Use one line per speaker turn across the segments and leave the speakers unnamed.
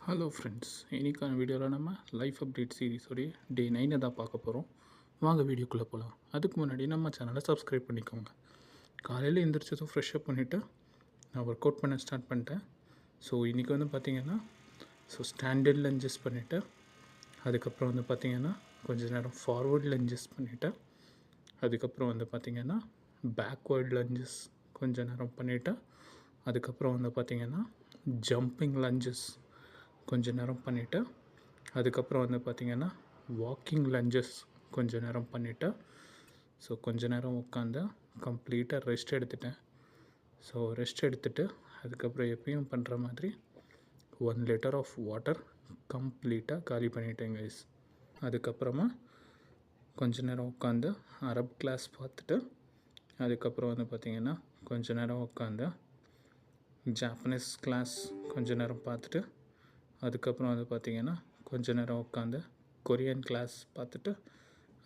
Hello friends, இன்னைக்கான வீடியோவில் நம்ம லைஃப் அப்டேட் சீரிஸோடைய டே 9 தான் பார்க்க போகிறோம். வாங்க வீடியோக்குள்ளே போகலாம். அதுக்கு முன்னாடி நம்ம சேனலை சப்ஸ்கிரைப் பண்ணிக்கோங்க. காலையில் எழுந்திரிச்சதும் ஃப்ரெஷ்அப் பண்ணிவிட்டு நான் ஒர்க் அவுட் பண்ண ஸ்டார்ட் பண்ணிட்டேன். ஸோ இன்றைக்கி வந்து பார்த்திங்கன்னா ஸ்டாண்டர்ட் லஞ்சஸ் பண்ணிவிட்டு அதுக்கப்புறம் வந்து பார்த்திங்கன்னா கொஞ்சம் நேரம் ஃபார்வர்ட் லஞ்சஸ் பண்ணிவிட்டேன். அதுக்கப்புறம் வந்து பார்த்திங்கன்னா பேக்வேர்ட் லஞ்சஸ் கொஞ்சம் நேரம் பண்ணிவிட்டு அதுக்கப்புறம் வந்து பார்த்திங்கன்னா ஜம்பிங் லஞ்சஸ் கொஞ்ச நேரம் பண்ணிவிட்டு அதுக்கப்புறம் வந்து பார்த்திங்கன்னா வாக்கிங் லஞ்சஸ் கொஞ்ச நேரம் பண்ணிவிட்டு ஸோ கொஞ்ச நேரம் உட்காந்து கம்ப்ளீட்டாக ரெஸ்ட் எடுத்துட்டேன். ஸோ ரெஸ்ட் எடுத்துகிட்டு அதுக்கப்புறம் எப்பயும் பண்ணுற மாதிரி 1 லிட்டர் ஆஃப் வாட்டர் கம்ப்ளீட்டாக காலி பண்ணிட்டேன் கைஸ். அதுக்கப்புறமா கொஞ்ச நேரம் உட்காந்து அரப் கிளாஸ் பார்த்துட்டு அதுக்கப்புறம் வந்து பார்த்திங்கன்னா கொஞ்ச நேரம் உட்காந்து ஜாப்பனீஸ் கிளாஸ் கொஞ்ச நேரம் பார்த்துட்டு அதுக்கப்புறம் வந்து பார்த்திங்கன்னா கொஞ்ச நேரம் உட்காந்து கொரியன் கிளாஸ் பார்த்துட்டு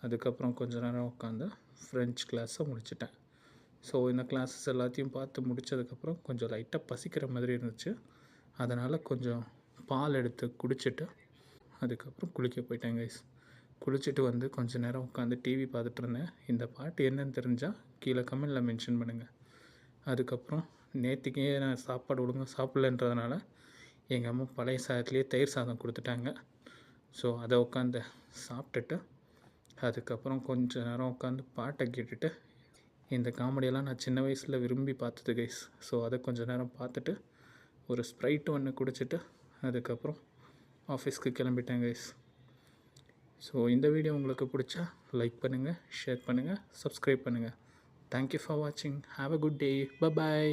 அதுக்கப்புறம் கொஞ்ச நேரம் உட்காந்து ஃப்ரெஞ்ச் கிளாஸை முடிச்சிட்டேன். ஸோ இந்த கிளாஸஸ் எல்லாத்தையும் பார்த்து முடித்ததுக்கப்புறம் கொஞ்சம் லைட்டாக பசிக்கிற மாதிரி இருந்துச்சு. அதனால் கொஞ்சம் பால் எடுத்து குடிச்சிட்டு அதுக்கப்புறம் குளிக்க போயிட்டேன் கைஸ். குளிச்சுட்டு வந்து கொஞ்சம் நேரம் உட்காந்து டிவி பார்த்துட்டு இருந்தேன். இந்த பாட்டு என்னன்னு தெரிஞ்சால் கீழே கமெண்டில் மென்ஷன் பண்ணுங்கள். அதுக்கப்புறம் நேற்றுக்கே நான் சாப்பாடு ஒழுங்காக சாப்பிட்லன்றதுனால எங்கள் அம்மா பழைய சாதத்துலேயே தயிர் சாதம் கொடுத்துட்டாங்க. ஸோ அதை உட்காந்து சாப்பிட்டுட்டு அதுக்கப்புறம் கொஞ்சம் நேரம் உட்காந்து பாட்டை கேட்டுட்டு இந்த காமெடியெல்லாம் நான் சின்ன வயசில் விரும்பி பார்த்தது கைஸ். ஸோ அதை கொஞ்சம் நேரம் பார்த்துட்டு ஒரு ஸ்ப்ரைட் ஒன்று குடிச்சிட்டு அதுக்கப்புறம் ஆஃபீஸ்க்கு கிளம்பிட்டேன் கைஸ். ஸோ இந்த வீடியோ உங்களுக்கு பிடிச்சா லைக் பண்ணுங்கள், ஷேர் பண்ணுங்கள், சப்ஸ்கிரைப் பண்ணுங்கள். தேங்க்யூ ஃபார் வாட்சிங். Have a good day. By.